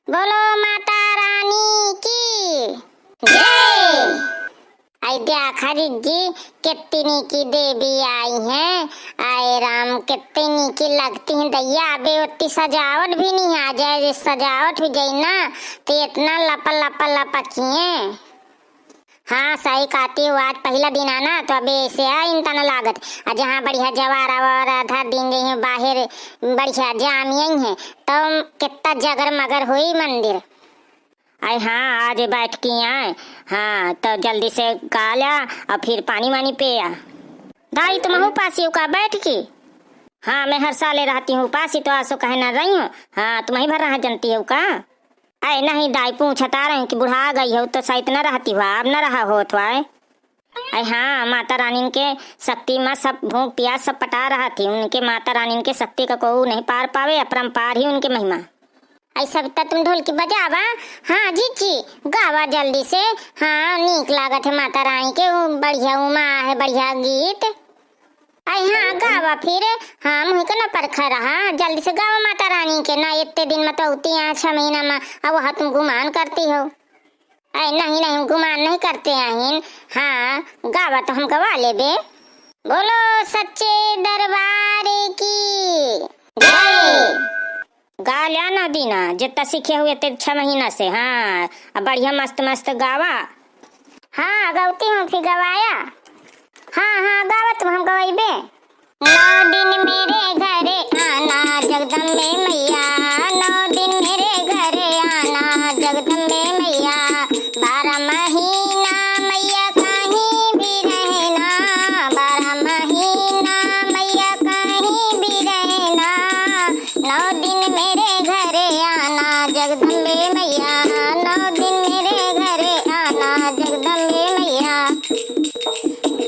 बोलो माता रानी की जय। अयोध्या खरीद जी कितनी की देवी आई हैं। आए राम कितनी की लगती हैं दैया। अबे उतनी सजावट भी नहीं आ जाए, सजावट हो जाए ना तो इतना लपा लपा लपा किए। हाँ सही कहती हूँ, आज पहला दिन आना तो अबे ऐसे इन तना लागत। जहाँ बढ़िया जवारा ववारा धर दिन गई है बाहर बढ़िया जामिया है तो कितना जगर मगर हुई मंदिर। अरे हाँ आज बैठ की आए। हाँ तो जल्दी से गा लिया और फिर पानी वानी पे आ। दाई तुम हूँ पासी का बैठ की। हाँ मैं हर साल रहती हूँ पासी तो आसो कहे ना रही हूँ। हाँ तुम ही भर रहा जनती हो का। अरे नहीं दाई पूछता रही कि बुढ़ा गई हो तो सहित न रहती हुआ अब न रहा हो तो आए। अरे हाँ माता रानी के शक्ति में सब भूख प्यास सब पटा रहा थी। उनके माता रानी के शक्ति का कोई नहीं पार पावे, अपरंपार ही उनके महिमा। ऐसा तुम ढोल की बजावा। हाँ जी गावा जल्दी से। हाँ नीक लागत है माता रानी के बढ़िया उमा है बढ़िया गीत। आई हाँ गावा फिर। हाँ मुझे को न परखा रहा जल्दी से गावा माता रानी के ना इतने दिन में तो होती है 6 महीना में अब वहाँ तुम गुमान करती हो। अरे नहीं नहीं गुमान नहीं करते हैं। हाँ गावा तो हम गवा ले बे। बोलो सच्चे दरबार की जय। गा लिया ना दीना जितना सीखे हुए थे 6 महीना से। हाँ अब बढ़िया मस्त मस्त गावा। हाँ गौती हूँ फिर गवाया। हाँ गावत हम गवाइबे। 9 दिन मेरे घरे आना जगदम्बे मैया। 9 दिन मेरे घरे आना जगदम्बे मैया। 12 महीना मैया कहीं भी रहना। 12 महीना मैया कहीं भी रहना। 9 दिन मेरे घरे आना जगदम्बे मैया। 9 दिन मेरे घरे आना जगदम्बे मैया।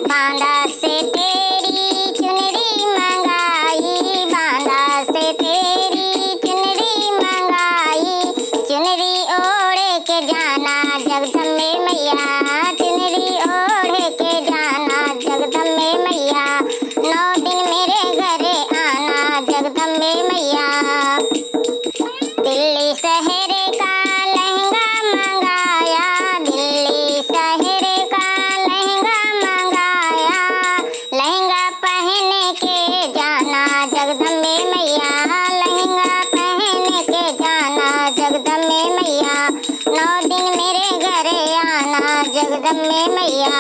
बांदा से तेरी चुनरी मंगाई। बांदा से तेरी चुनरी मंगाई। चुनरी ओढ़े के जाना जगदम्बे मैया। चुनरी ओढ़े के जाना जगदम्बे मैया। 9 दिन मेरे घरे आना जगदम्बे मैया। दिल्ली शहर का लहंगा मंगाया। दिल्ली शहर का लहंगा मंगाया। लहंगा पहन के जाना जगदम्बे मैया। लहंगा पहन के जाना जगदम्बे मैया। 9 दिन मेरे घरे आना जगदम्बे मैया।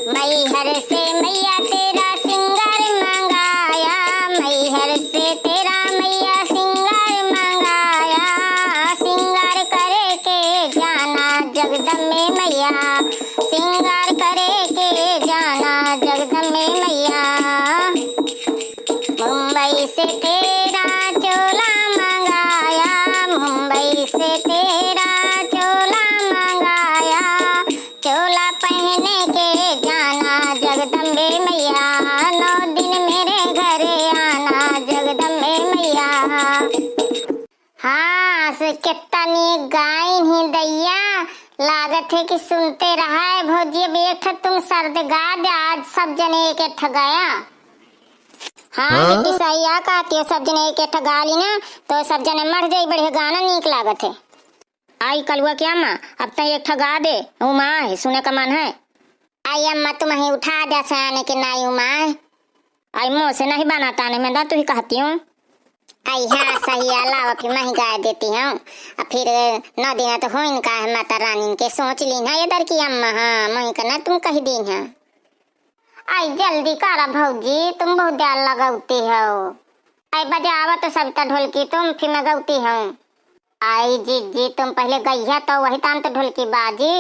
मैहर से मैया तेरा सिंगार मंगाया। मैहर से तेरा मैया सिंगार मंगाया। सिंगार करे के जाना जगदम्बे मैया। सिंगार करे के जाना जगदम्बे मैया। मुंबई से तेरा चोला मंगाया। मुंबई से तेरा चोला मंगाया। चोला पहने के जाना जगदम्बे मैया। 9 दिन मेरे घरे आना जगदम्बे मैया। हाँ से कितनी गाय ही दैया लागत है कि सुनते रहा है भौजी। बेठ तुम सर्द गा दे आज सब जने एक एक गया। हाँ बेटी सही आ कहती हो सब जने एक एक गा ली ना तो सब जने मर जाई। बढ़िया गाना नीक लागत है। आई कलुआ क्या माँ अब तक एक गा दे उमा है सुने का मन है। आई अम्मा तुम ही उठा दे सयाने के नाई उमा है। आई मुँह से नहीं बनाता नहीं मैं तू ही कहती हूँ। आई हाँ सही अलावा फिर मैं ही गा देती हूँ। अब फिर 9 दिन तो हो इनका है माता रानी के सोच ली ना इधर की अम्मा। हाँ मैं करना तुम कही दी है। आई जल्दी करा भौजी तुम बहुत देर लगाती हो। आई बजावा तो सविता ढोलकी तुम फिर मैं गाती हूँ। आई जी तुम पहले गई तो वही ताम तो ढोलकी बाजी।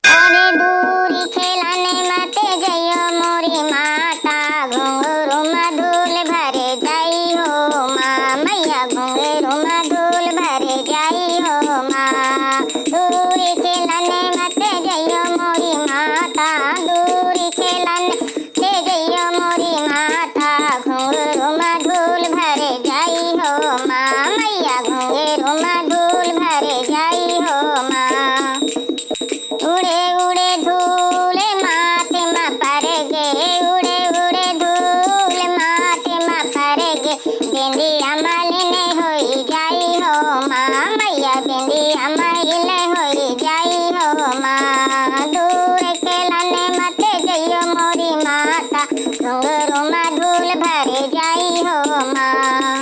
अरे दूरी खेलाने मते जइयो मोरी माता। घुंघरू मधुल भरे जाई हो माँ मैया। घुंघरू मधुल भरे जाई हो माँ। दूरी खेलाने मते जइयो मोरी माता। दूरी खेलाने ते जइयो मोरी माता। घुंघरू मधुल भरे जाई हो माँ मैया। घुंघरू मधुल भरे जाई हो माँ। उड़े उड़े धूल माथे में पर गे। उड़े उड़े धूल माथे में पर गे। बिंदिया मालिनी होई जाई हो माँ। माँ मैया बिंदिया मैले होई जाई हो माँ। दूर के लाने मत जइयो मोरी माता, घुंघरू में धूल भरे जाई हो माँ।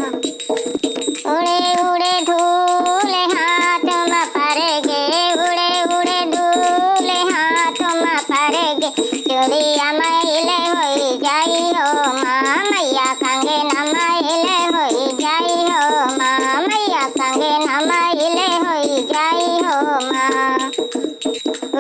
उड़े उड़े धूल हाथ में पड़ेगे, उड़े उड़े धूल हाथ में पड़ेगे, चूड़िया मैले होई जाई हो माँ मैया कंगना मैले होई जाई हो माँ मैया कंगना मैले होई जाई हो माँ।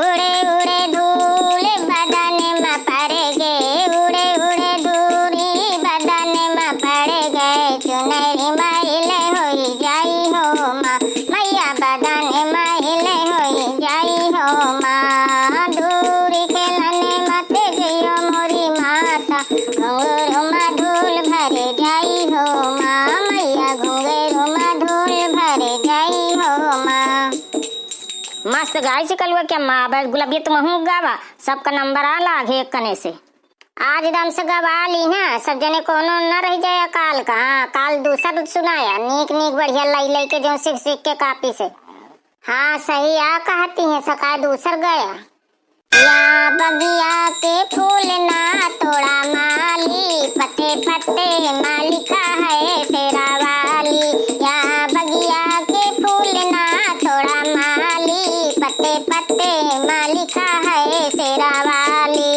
उड़े उड़े धूल बदन में पड़ेगे, उड़े उड़े धूरी बदन में पड़ेगे, चुनरी मैले होई जाई हो माँ मैया बदन मैले होई जाई हो माँ। दूरी के लाने मत जइयो मोरी माता, घुंघरू में धूल भरे जाई हो माँ मैया घुंघरू में धूल भरे जाई हो माँ। मस्त गाय से कलुआ क्या माँ बस गुलाबिया तुम हूँ गावा सबका नंबर आ लागे एक कने से आज दम से गवा ली ना सब जने कोनो न रह जाए काल का। हाँ काल दूसरा सुनाया नीक नीक बढ़िया लाई लाई के जो सीख सीख के कापी से। हाँ सही आ कहती है सका दूसर गया। या बगिया के फूल ना तोड़ा माली, पत्ते पत्ते मालिका है तेरा वाली। या बगिया के फूल ना तोड़ा माली, पत्ते पत्ते मालिका है तेरा वाली।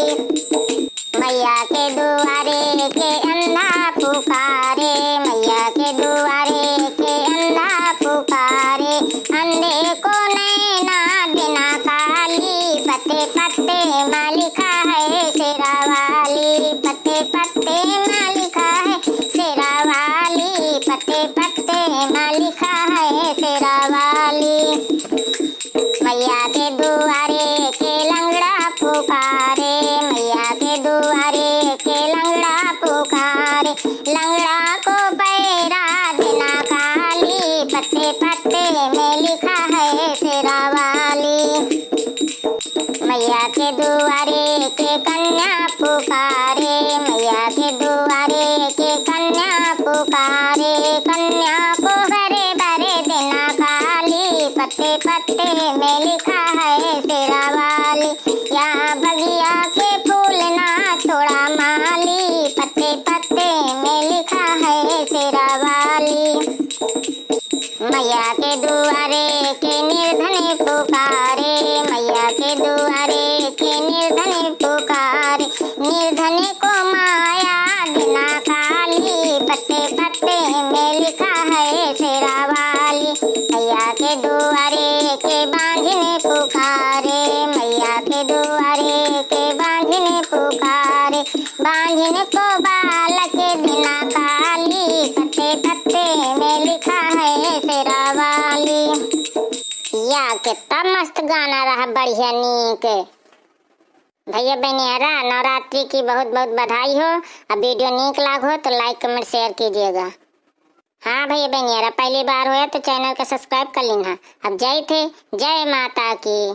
मैया के दुआरे के अंधा पुकारे, मैया के दुआरे के अंधा पुकारे, अंधे को नैना बिना काली, पत्ते पत्ते मालिका है शेरा वाली, पत्ते पत्ते मालिका है शेरा वाली, पत्ते पत्ते मालिका है शेरा वाली। मैया के दुआरे के लंगड़ा पुकारे, मैया के दुआरे के लंगड़ा पुकारे, लंगड़ा को पैरा देना काली, पत्ते पत्ते में लिखा है शेरा वाली। मैया के दुआरे के कन्या पुकारे, मैया के दुआरे के कन्या पुकारे, कन्या को भरे भरे देना काली, पत्ते पत्ते में लिखा है शेरा वाली। यहाँ बगिया के फूल ना तोड़ा माली, पत्ते पत्ते में लिखा है शेरा वाली। मैया के दुआरे के निर्धन पुकारे, मैया के दुआरे के निर्धन पुकारे, निर्धन को माया देना काली, पत्ते पत्ते में लिखा है शेरा वाली। मैया के दुआरे के बांझने पुकारे, मैया के दुआरे के बांझने पुकारे, बांझने को बालक देना काली, पत्ते पत्ते में लिखा है शेरा वाली। या कितना मस्त गाना रहा बढ़िया नीक। भैया बहनियारा नवरात्रि की बहुत बहुत बधाई हो। अब वीडियो नीक लाग हो तो लाइक कमेंट शेयर कीजिएगा। हाँ भैया बहनियारा पहली बार हो तो चैनल का सब्सक्राइब कर लेना। अब जय थे जय माता की।